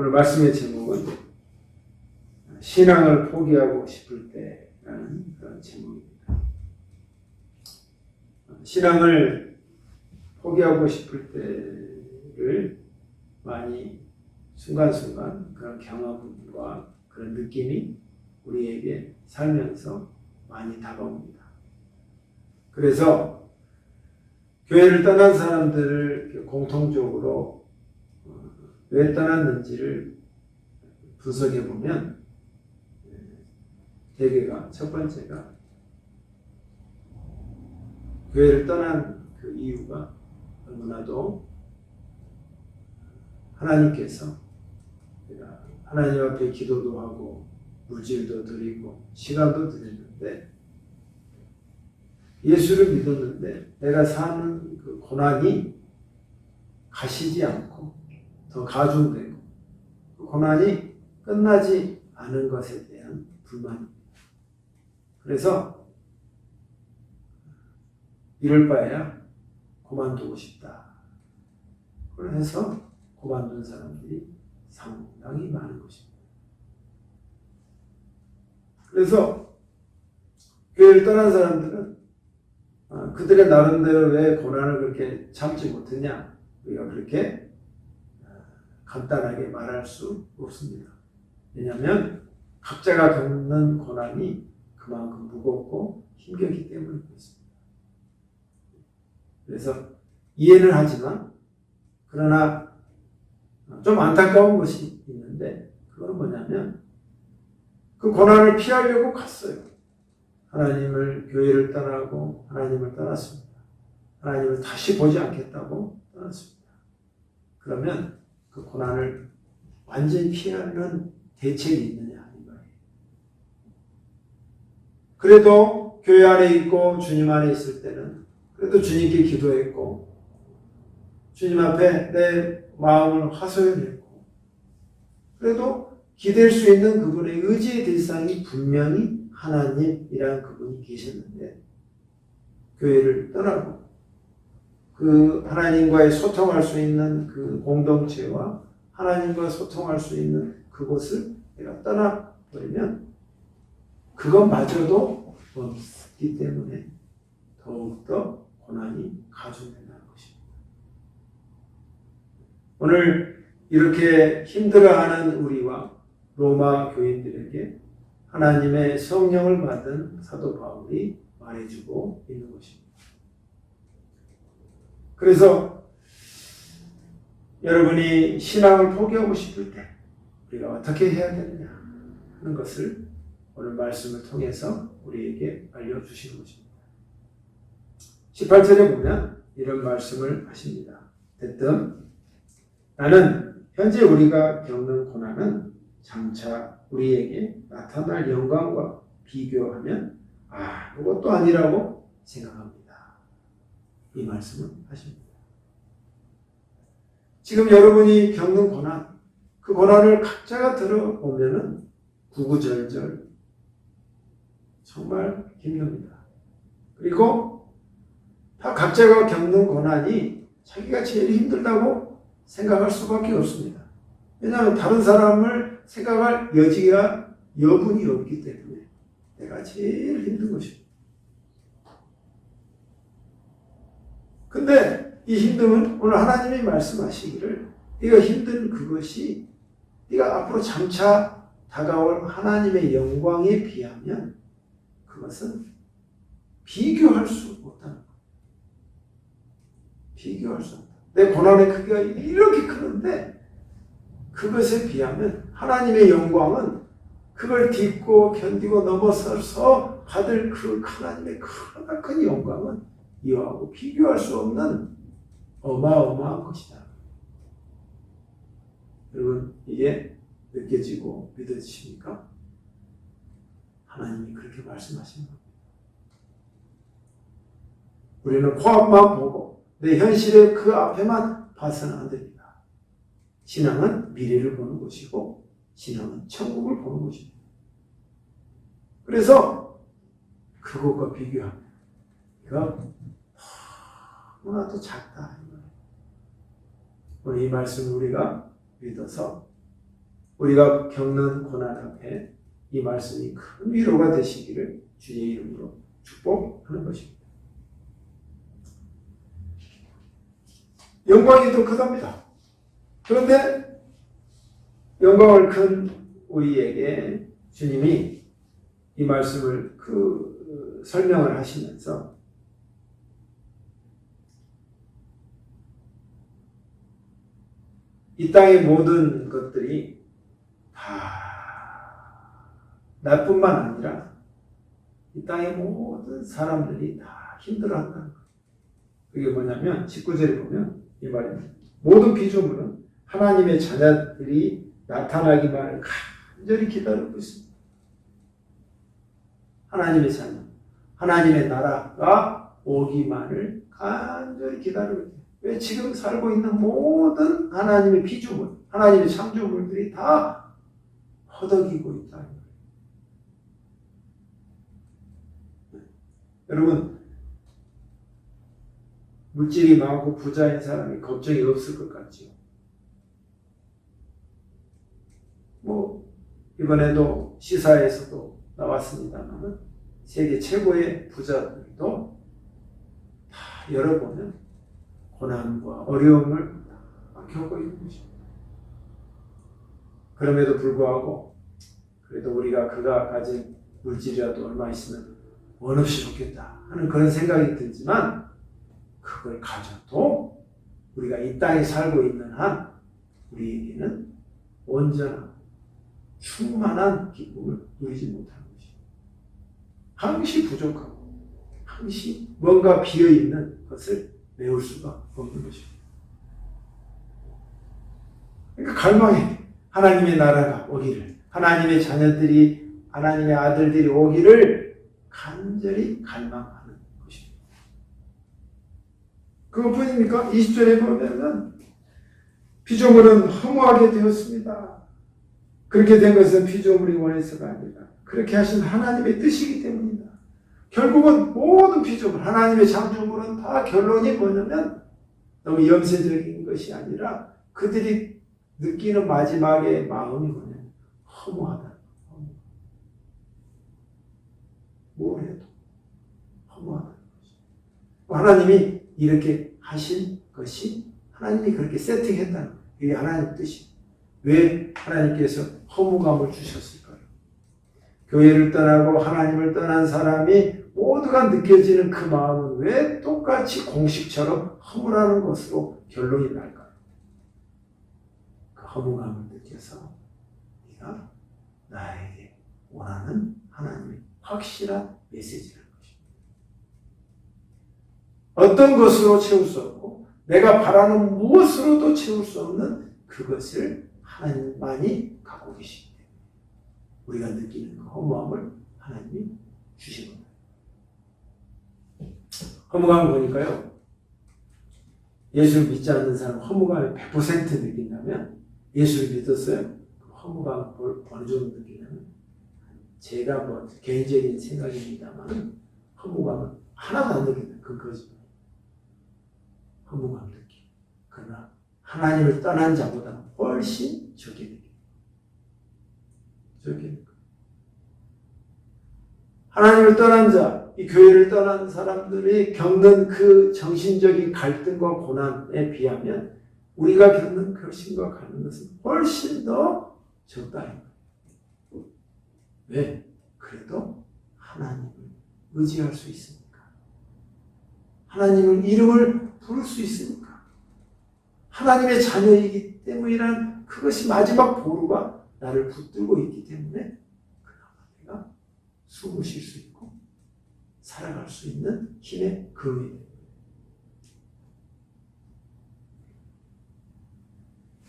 오늘 말씀의 제목은 신앙을 포기하고 싶을 때라는 그런 제목입니다. 신앙을 포기하고 싶을 때를 많이 순간순간 그런 경험과 그런 느낌이 우리에게 살면서 많이 다가옵니다. 그래서 교회를 떠난 사람들을 공통적으로 왜 떠났는지를 분석해 보면 대개가 첫 번째가 교회를 떠난 그 이유가 너무나도 하나님께서 하나님 앞에 기도도 하고 물질도 드리고 시간도 드렸는데 예수를 믿었는데 내가 사는 그 고난이 가시지 않고 더 가중되고 그 고난이 끝나지 않은 것에 대한 불만입니다. 그래서 이럴 바에야 그만두고 싶다. 그래서 그만둔 사람들이 상당히 많은 것입니다. 그래서 교회를 떠난 사람들은 그들의 나름대로 왜 고난을 그렇게 참지 못했냐, 우리가 그렇게 간단하게 말할 수 없습니다. 왜냐하면 각자가 겪는 고난이 그만큼 무겁고 힘겹기 때문에 그렇습니다. 그래서 이해는 하지만 그러나 좀 안타까운 것이 있는데 그건 뭐냐면 그 고난을 피하려고 갔어요. 하나님을, 교회를 떠나고 하나님을 떠났습니다. 하나님을 다시 보지 않겠다고 떠났습니다. 그러면 그 고난을 완전히 피하는 대책이 있느냐 이거예요. 그래도 교회 안에 있고 주님 안에 있을 때는 그래도 주님께 기도했고 주님 앞에 내 마음을 하소연했고 그래도 기댈 수 있는 그분의 의지의 대상이 분명히 하나님이라는 그분이 계셨는데 교회를 떠나고 그 하나님과의 소통할 수 있는 그 공동체와 하나님과 소통할 수 있는 그곳을 내가 떠나버리면 그것마저도 없기 때문에 더욱더 고난이 가중된다는 것입니다. 오늘 이렇게 힘들어하는 우리와 로마 교인들에게 하나님의 성령을 받은 사도 바울이 말해주고 있는 것입니다. 그래서 여러분이 신앙을 포기하고 싶을 때 우리가 어떻게 해야 되느냐 하는 것을 오늘 말씀을 통해서 우리에게 알려주시는 것입니다. 18절에 보면 이런 말씀을 하십니다. 대뜸 나는 현재 우리가 겪는 고난은 장차 우리에게 나타날 영광과 비교하면 아무것도 아니라고 생각합니다. 이 말씀을 하십니다. 지금 여러분이 겪는 고난, 그 고난을 각자가 들어보면은 구구절절 정말 힘듭니다. 그리고 다 각자가 겪는 고난이 자기가 제일 힘들다고 생각할 수밖에 없습니다. 왜냐하면 다른 사람을 생각할 여분이 없기 때문에 내가 제일 힘든 것입니다. 근데 이 힘듦은 오늘 하나님이 말씀하시기를 네가 힘든 그것이 네가 앞으로 장차 다가올 하나님의 영광에 비하면 그것은 비교할 수 없다는 거예요. 비교할 수 없다. 내 고난의 크기가 이렇게 크는데 그것에 비하면 하나님의 영광은 그걸 딛고 견디고 넘어서서 받을 그 하나님의 큰 영광은 이와하고 비교할 수 없는 어마어마한 것이다. 여러분 이게 느껴지고 믿어지십니까? 하나님이 그렇게 말씀하시는 겁니다. 우리는 코앞만 보고 내 현실의 그 앞에만 봐서는 안 됩니다. 신앙은 미래를 보는 것이고 신앙은 천국을 보는 것입니다. 그래서 그것과 비교하면 이거 너무나도 작다. 오늘 이 말씀을 우리가 믿어서 우리가 겪는 고난 앞에 이 말씀이 큰 위로가 되시기를 주의 이름으로 축복하는 것입니다. 영광이 더 크답니다. 그런데 영광을 큰 우리에게 주님이 이 말씀을 설명을 하시면서 이 땅의 모든 것들이 다 나뿐만 아니라 이 땅의 모든 사람들이 다 힘들어한다는 거예요. 그게 뭐냐면 19절에 보면 이 말입니다. 모든 피조물은 하나님의 자녀들이 나타나기만을 간절히 기다리고 있습니다. 하나님의 자녀, 하나님의 나라가 오기만을 간절히 기다리고 있습니다. 왜 지금 살고 있는 모든 하나님의 피조물, 하나님의 창조물들이 다 허덕이고 있다는 거예요. 여러분, 물질이 많고 부자인 사람이 걱정이 없을 것 같지요. 이번에도 시사에서도 나왔습니다만 세계 최고의 부자들도 다 열어보면 고난과 어려움을 다 겪고 있는 것입니다. 그럼에도 불구하고 그래도 우리가 그가 가진 물질이라도 얼마 있으면 원 없이 좋겠다 하는 그런 생각이 들지만 그걸 가져도 우리가 이 땅에 살고 있는 한 우리에게는 온전한 충만한 기쁨을 누리지 못하는 것입니다. 항시 부족하고 항시 뭔가 비어있는 것을 메울 수가 없는 것입니다. 그러니까 갈망해. 하나님의 나라가 오기를, 하나님의 자녀들이, 하나님의 아들들이 오기를 간절히 갈망하는 것입니다. 그것뿐입니까? 20절에 보면은 피조물은 허무하게 되었습니다. 그렇게 된 것은 피조물이 원해서가 아니라 그렇게 하신 하나님의 뜻이기 때문입니다. 결국은 모든 피조물, 하나님의 창조물은 다 결론이 뭐냐면 너무 염세적인 것이 아니라 그들이 느끼는 마지막의 마음이 뭐냐면 허무하다. 뭘 해도 허무하다는 것이죠. 하나님이 이렇게 하신 것이 하나님이 그렇게 세팅했다는 거예요. 이게 하나님의 뜻이에요. 왜 하나님께서 허무감을 주셨을까요? 교회를 떠나고 하나님을 떠난 사람이 모두가 느껴지는 그 마음은 왜 똑같이 공식처럼 허무라는 것으로 결론이 날까요? 그 허무감을 느껴서 네가 나에게 원하는 하나님의 확실한 메시지라는 것입니다. 어떤 것으로 채울 수 없고 내가 바라는 무엇으로도 채울 수 없는 그것을 하나님만이 갖고 계시기 때문에 우리가 느끼는 그 허무함을 하나님이 주신 겁니다. 허무감을 보니까요, 예수를 믿지 않는 사람 허무감을 100% 느낀다면 예수를 믿었어요? 그 허무감을 어느 정도 느끼냐면 제가 개인적인 생각입니다만 허무감은 하나도 안 느낀다. 그건 거짓말. 허무감을 느끼. 그러나 하나님을 떠난 자보다 훨씬 적게 느껴. 적게 느껴. 하나님을 떠난 자, 이 교회를 떠난 사람들이 겪는 그 정신적인 갈등과 고난에 비하면 우리가 겪는 결심과 가는 것은 훨씬 더 적다는 거예요. 왜? 그래도 하나님을 의지할 수 있으니까. 하나님을 이름을 부를 수 있으니까. 하나님의 자녀이기 때문이란 그것이 마지막 보루가 나를 붙들고 있기 때문에 그나마 내가 숨을 쉴 수 있고 살아갈 수 있는 힘의 근원이 됩니다.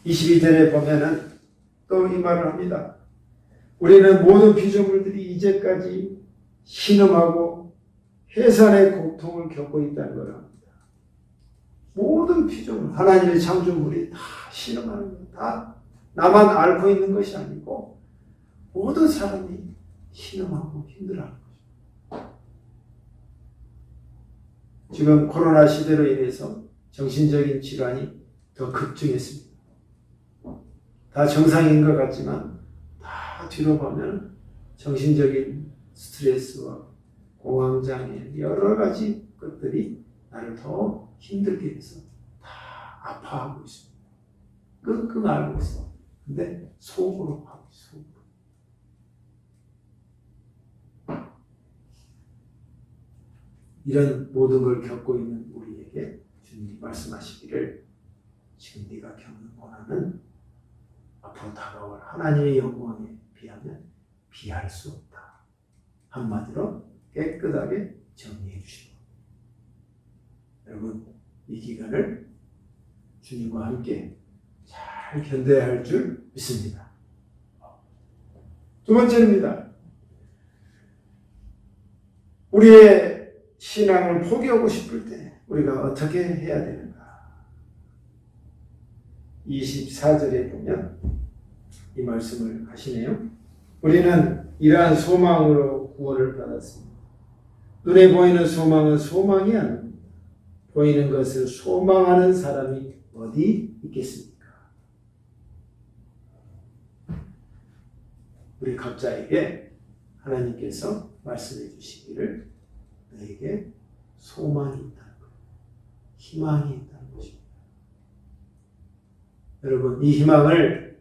22절에 보면은 또 이 말을 합니다. 우리는 모든 피조물들이 이제까지 신음하고 해산의 고통을 겪고 있다는 걸 합니다. 모든 피조물, 하나님의 창조물이 다 신음하는 것, 다 나만 앓고 있는 것이 아니고 모든 사람이 신음하고 힘들어하는 것입니다. 지금 코로나 시대로 인해서 정신적인 질환이 더 급증했습니다. 다 정상인 것 같지만 다 뒤로 보면 정신적인 스트레스와 공황장애 여러 가지 것들이 나를 더 힘들게 해서 다 아파하고 있습니다. 끙끙 앓고 있어. 근데 속으로 하고 있어. 속으로. 이런 모든 걸 겪고 있는 우리에게 주님이 말씀하시기를 지금 네가 겪는 고난은 앞으로 다가올 하나님의 영광에 비하면 비할 수 없다. 한마디로 깨끗하게 정리해 주시고 여러분 이 기간을 주님과 함께 잘 견뎌야 할 줄 믿습니다. 두 번째입니다. 우리의 신앙을 포기하고 싶을 때 우리가 어떻게 해야 되는가? 24절에 보면 이 말씀을 하시네요. 우리는 이러한 소망으로 구원을 받았습니다. 눈에 보이는 소망은 소망이 아닙니다. 보이는 것을 소망하는 사람이 어디 있겠습니까? 우리 각자에게 하나님께서 말씀해 주시기를 너에게 소망이 있다는 것, 희망이 있다는 것입니다. 여러분, 이 희망을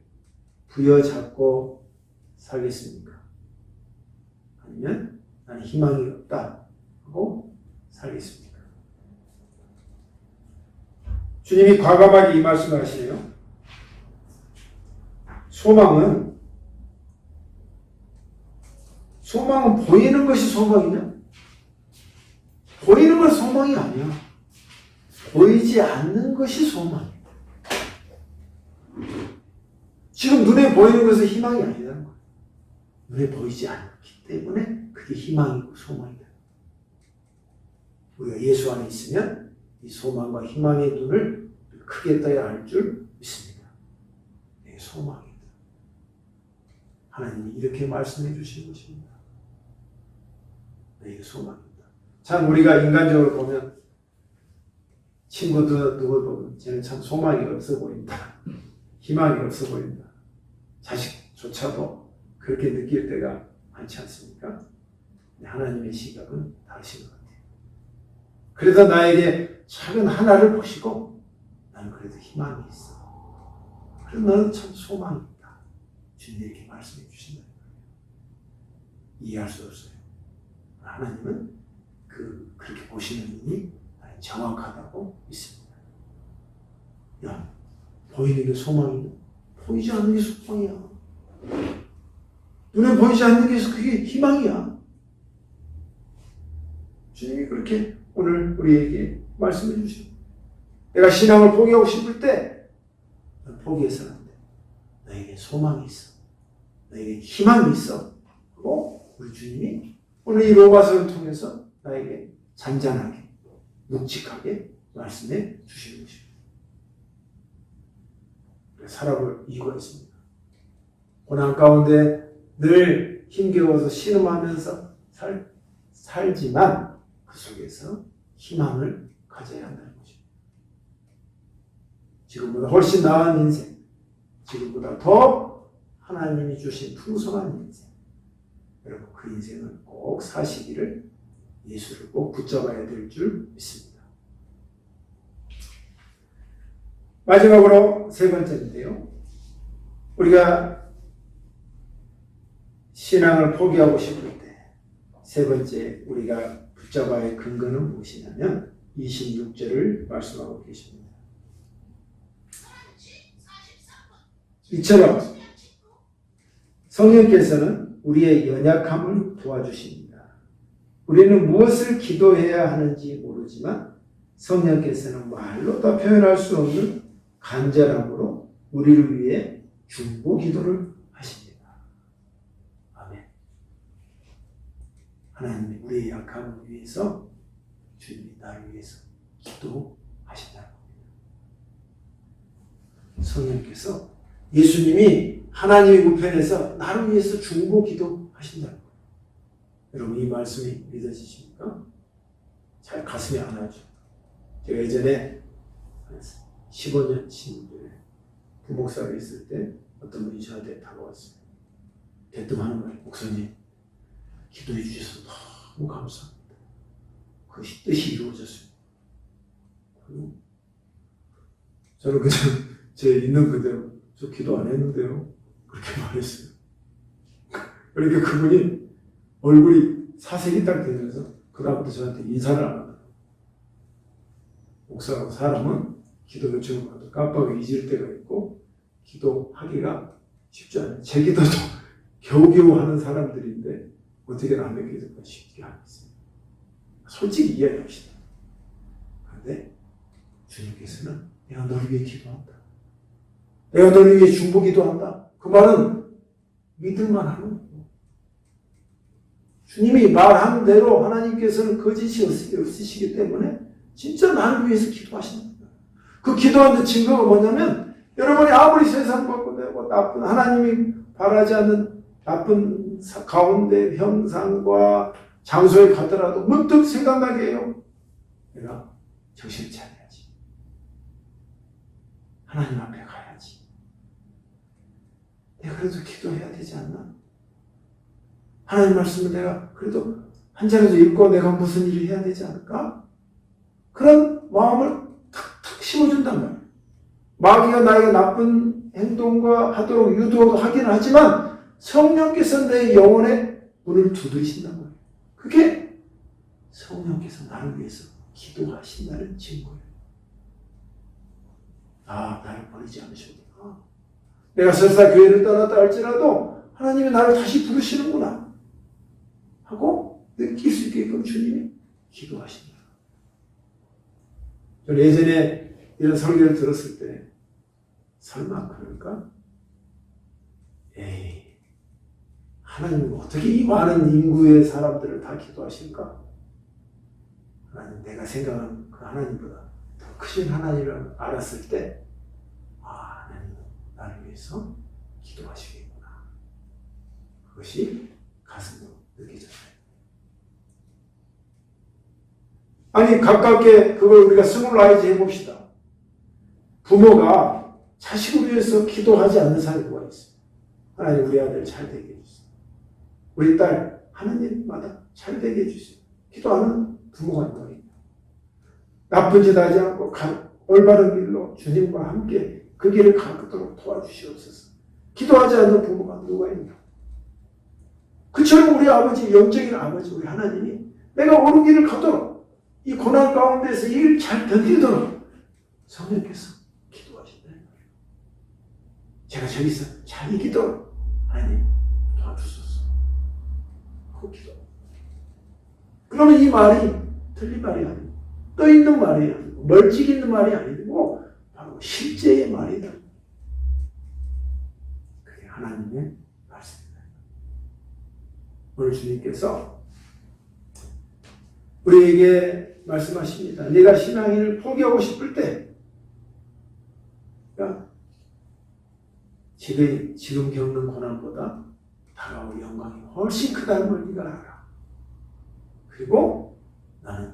부여잡고 살겠습니까? 아니면 나는 희망이 없다 하고 살겠습니까? 주님이 과감하게 이 말씀을 하시네요. 소망은 보이는 것이 소망이냐? 보이는 건 소망이 아니야. 보이지 않는 것이 소망이야. 지금 눈에 보이는 것은 희망이 아니라는 거야. 눈에 보이지 않기 때문에 그게 희망이고 소망이다. 우리가 예수 안에 있으면 이 소망과 희망의 눈을 크게 떠야 할 줄 믿습니다. 내 소망이다. 하나님이 이렇게 말씀해 주신 것입니다. 내 소망이다. 참 우리가 인간적으로 보면 친구도 누굴 보면 쟤는 참 소망이 없어 보인다. 희망이 없어 보인다. 자식조차도 그렇게 느낄 때가 많지 않습니까? 하나님의 시각은 다르신 것 같아요. 그래서 나에게 작은 하나를 보시고 나는 그래도 희망이 있어. 그래서 너는 참 소망이 있다. 주님이 이렇게 말씀해 주신다는 거예요. 이해할 수 없어요. 하나님은 그렇게 보시는 눈이 정확하다고 믿습니다. 야, 보이는 게 소망이냐? 보이지 않는 게 소망이야. 눈에 보이지 않는 게 그게 희망이야. 주님이 그렇게 오늘 우리에게 말씀해 주시고 내가 신앙을 포기하고 싶을 때 포기해서는 안 돼. 너에게 소망이 있어. 너에게 희망이 있어. 그리고 우리 주님이 오늘 이 로마서를 통해서 나에게 잔잔하게 묵직하게 말씀해 주시는 것입니다. 살아볼 이유가 있습니다. 고난 가운데 늘 힘겨워서 신음하면서 살지만 그 속에서 희망을 가져야 한다는 것입니다. 지금보다 훨씬 나은 인생, 지금보다 더 하나님이 주신 풍성한 인생, 여러분 그 인생을 꼭 사시기를 예수를 꼭 붙잡아야 될 줄 믿습니다. 마지막으로 세 번째인데요. 우리가 신앙을 포기하고 싶을 때 세 번째 우리가 붙잡아야 할 근거는 무엇이냐면 26절을 말씀하고 계십니다. 이처럼 성령께서는 우리의 연약함을 도와주십니다. 우리는 무엇을 기도해야 하는지 모르지만 성령께서는 말로 다 표현할 수 없는 간절함으로 우리를 위해 중보 기도를 하십니다. 아멘. 하나님이 우리의 약함을 위해서 주님이 나를 위해서 기도하신다는 겁니다. 성령께서 예수님이 하나님의 우편에서 나를 위해서 중보 기도하신다는 거예요. 여러분 이 말씀이 믿어지십니까? 잘 가슴에 안아줘. 제가 예전에 15년 친구들의 부목사로 있을 때 어떤 분이 저한테 다가왔어요. 대뜸하는 거예요. 목사님, 기도해 주셔서 너무 감사합니다. 그 뜻이 이루어졌어요. 저는 그냥 제 있는 그대로 저 기도 안 했는데요. 그렇게 말했어요. 그러니까 그분이 얼굴이 사색이 딱 되면서 그다음부터 저한테 인사를 안 하더라고요. 목사하고 사람은 기도 요청을 받아 깜빡 잊을 때가 있고 기도하기가 쉽지 않아요. 제 기도도 겨우겨우 하는 사람들인데 어떻게 남의 기도가 쉽게 하겠어요. 솔직히 이해합시다. 그런데 주님께서는 내가 너를 위해 기도한다. 내가 너를 위해 중보기도한다. 그 말은 믿을만 하는 거예요. 주님이 말한 대로 하나님께서는 거짓이 없으시기 때문에 진짜 나를 위해서 기도하신다. 그 기도하는 증거가 뭐냐면 여러분이 아무리 세상 바꾸되고 나쁜 하나님이 바라지 않는 나쁜 가운데 형상과 장소에 가더라도 문득 생각나게 해요. 내가 정신을 차려야지. 하나님 앞에 가야지. 내가 그래도 기도해야 되지 않나? 하나님 말씀을 내가 그래도 한 장에서 읽고 내가 무슨 일을 해야 되지 않을까? 그런 마음을 탁탁 심어준단 말이에요. 마귀가 나에게 나쁜 행동과 하도록 유도하기는 하지만 성령께서 내 영혼의 문을 두드리신단 말이에요. 그게 성령께서 나를 위해서 기도하신다는 증거예요. 아, 나를 버리지 않으셨구나. 내가 설사 교회를 떠났다 할지라도 하나님이 나를 다시 부르시는구나 하고 느낄 수 있게끔 주님이 기도하신다. 저는 예전에 이런 설교를 들었을 때 설마 그럴까? 에이, 하나님은 어떻게 이 많은 인구의 사람들을 다 기도하실까? 하나님, 내가 생각하는 그 하나님보다 더 크신 하나님을 알았을 때 아, 하나님은 나를 위해서 기도하시겠구나. 그것이 가슴으로 느껴졌어요. 아니, 가깝게 그걸 우리가 스몰라이즈 해봅시다. 부모가 자식을 위해서 기도하지 않는 사람이 누가 있어요? 하나님, 우리 아들 잘 되게 해주세요. 우리 딸 하는 일마다 잘 되게 해주세요. 기도하는 부모가 누가 있나? 나쁜 짓 하지 않고 올바른 길로 주님과 함께 그 길을 가도록 도와주시옵소서. 기도하지 않는 부모가 누가 있나? 그처럼 우리 아버지, 영적인 아버지, 우리 하나님이 내가 옳은 길을 가도록 이 고난 가운데서 이 일 잘 견디도록 성령께서 기도하신다. 제가 저기서 잘 이기도록 하나님 도와주소서. 그 기도. 그러면 이 말이 틀린 말이 아니고 떠 있는 말이 아니고 멀찍이 있는 말이 아니고 바로 실제의 말이다. 그게 하나님의 말씀입니다. 오늘 주님께서 우리에게 말씀하십니다. 네가 신앙인을 포기하고 싶을 때 그러니까 지금 겪는 고난보다 다가올 영광이 훨씬 크다는 걸 네가 알아. 그리고 나는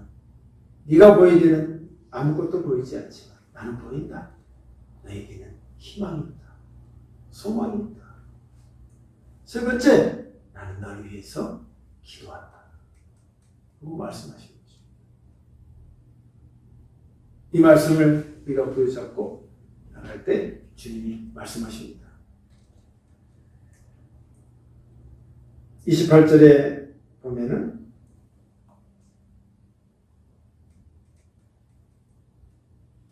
네가 보이기는 아무것도 보이지 않지만 나는 보인다. 너에게는 희망이 있다. 소망이 있다. 세 번째, 나는 너를 위해서 기도한다. 그거 말씀하시는 거죠. 이 말씀을 우리가 부여잡고 나갈 때 주님이 말씀하십니다. 28절에 보면은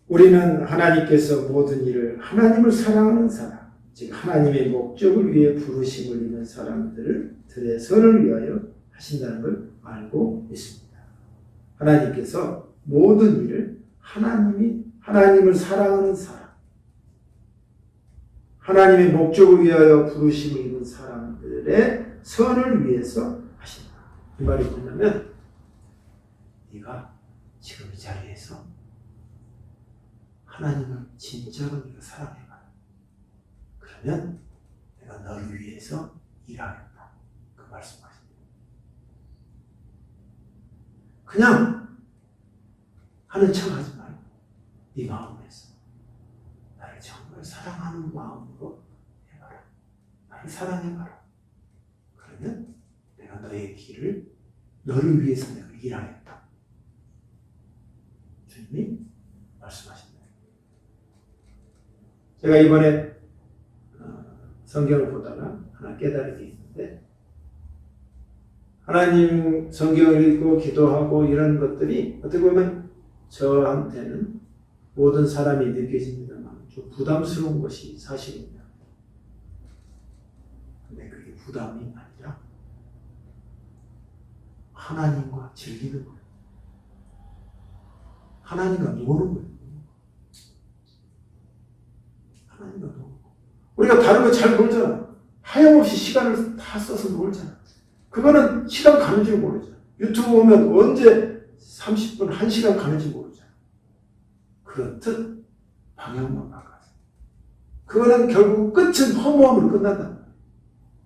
우리는 하나님께서 모든 일을 하나님을 사랑하는 사람, 즉 하나님의 목적을 위해 부르심을 입는 사람들을 들의 선을 위하여 하신다는 걸 알고 있습니다. 하나님께서 모든 일을 하나님을 사랑하는 사람, 하나님의 목적을 위하여 부르심을 입는 사람들의 선을 위해서 하신다. 이 말이 뭐냐면 네가 지금 이 자리에서 하나님을 진짜로 네가 사랑해봐. 그러면 내가 너를 위해서 일하겠다. 그 말씀하십니다. 그냥 하는 척 하지 말고 네 마음에서 나를 정말 사랑하는 마음으로 해봐. 나를 사랑해봐라. 그러면 내가 너의 길을, 너를 위해서 내가 일하겠다. 주님이 말씀하신다. 제가 이번에 성경을 보다가 하나 깨달은 게 있는데, 하나님 성경을 읽고 기도하고 이런 것들이 어떻게 보면 저한테는 모든 사람이 느껴집니다만 좀 부담스러운 것이 사실입니다. 근데 그게 부담이 아니라 하나님과 즐기는 거예요. 하나님과 노는 거예요. 하나님과 노는 거예요. 우리가 다른 거 잘 놀잖아. 하염없이 시간을 다 써서 놀잖아. 그거는 시간 가는 줄 모르잖아. 유튜브 보면 언제 30분, 1시간 가는지 모르잖아. 그렇듯 방향만 바꿔서. 그거는 결국 끝은 허무함으로 끝난단 말이야.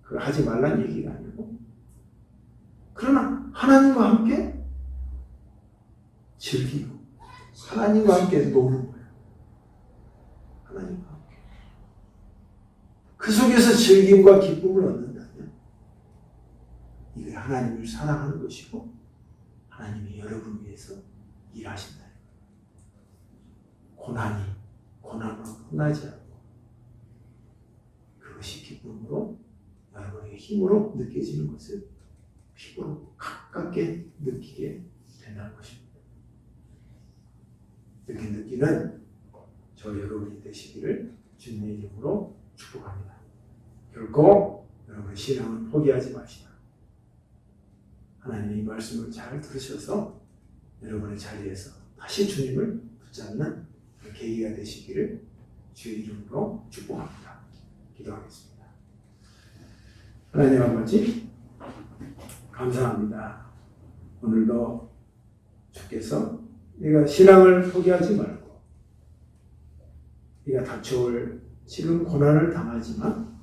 그걸 하지 말란 얘기가 아니고. 그러나 하나님과 함께 즐기고 하나님과 함께 노는 거예요. 하나님과 함께. 그 속에서 즐김과 기쁨을 얻는다면 이게 하나님을 사랑하는 것이고 하나님이 여러분을 위해서 일하신다. 고난으로 끝나지 않고 그것이 기쁨으로 여러분에게 힘으로 느껴지는 것을 피부로 가깝게 느끼게 된다는 것입니다. 이렇게 느끼는 저 여러분이 되시기를 주님의 이름으로 축복합니다. 결코 여러분의 신앙을 포기하지 마시다. 하나님의 말씀을 잘 들으셔서 여러분의 자리에서 다시 주님을 붙잡는 계기가 되시기를 주의 이름으로 축복합니다. 기도하겠습니다. 하나님 아버지, 감사합니다. 오늘도 주께서 네가 신앙을 포기하지 말고 네가 닥쳐올 지금 고난을 당하지만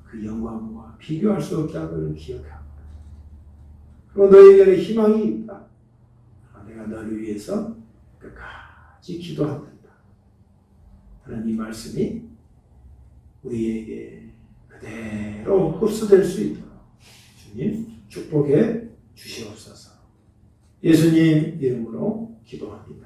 그 영광과 비교할 수 없다고 기억하고 그리고 너에게는 희망이 있다. 내가 너를 위해서 끝까지 기도한다. 하는 이 말씀이 우리에게 그대로 흡수될 수 있도록 주님 축복해 주시옵소서. 예수님 이름으로 기도합니다.